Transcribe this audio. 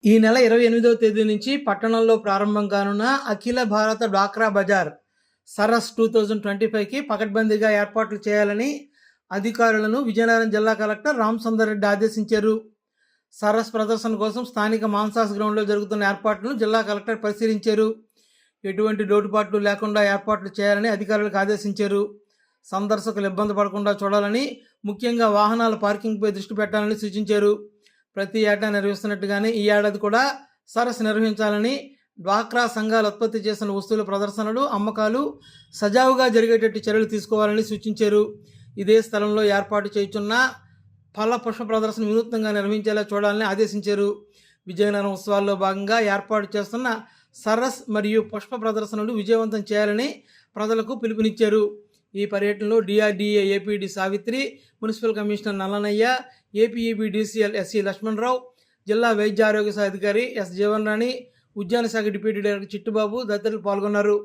ఈ నెల 28వ తేదీ నుంచి పట్టణంలో ప్రారంభం కానున్న అఖిల భారత డ్వాక్రా బజార్ సరస్ 2025కి పకడ్బందీగా ఏర్పాట్లు చేయాలని అధికారులను విజయనగరం జిల్లా కలెక్టర్ రామసుందర్ రెడ్డి ఆదేశించారు. సరస్ ప్రదర్శన కోసం స్థానిక మాన్సాస్ గ్రౌండ్లో జరుగుతున్న ఏర్పాట్లను జిల్లా కలెక్టర్ పరిశీలించారు. ఎటువంటి లోటుపాట్లు లేకుండా ఏర్పాట్లు చేయాలని అధికారులకు ఆదేశించారు. సందర్శకులు ఇబ్బంది పడకుండా చూడాలని, ముఖ్యంగా వాహనాల పార్కింగ్పై దృష్టి పెట్టాలని సూచించారు. ప్రతి ఏటా నిర్వహిస్తున్నట్టుగానే ఈ ఏడాది కూడా సరస్సు నిర్వహించాలని, డ్వాక్రా సంఘాలు ఉత్పత్తి చేసిన వస్తువుల ప్రదర్శనలు, అమ్మకాలు సజావుగా జరిగేటట్టు చర్యలు తీసుకోవాలని సూచించారు. ఇదే స్థలంలో ఏర్పాటు చేయుచున్న ఫల పుష్ప ప్రదర్శన వినూత్నంగా నిర్వహించేలా చూడాలని ఆదేశించారు. విజయనగరం ఉత్సవాల్లో భాగంగా ఏర్పాటు చేస్తున్న సరస్ మరియు పుష్ప ప్రదర్శనలు విజయవంతం చేయాలని ప్రజలకు పిలుపునిచ్చారు. ఈ పర్యటనలో DRDA APD Savitri, municipal commissioner Nallanayya, APEB DCL SC Lakshmanarao, జిల్లా వైద్య ఆరోగ్య శాఖ అధికారి ఎస్ జీవన్ రాణి, ఉద్యాన శాఖ డిప్యూటీ డైరెక్టర్ చిట్టుబాబు తదితరులు పాల్గొన్నారు.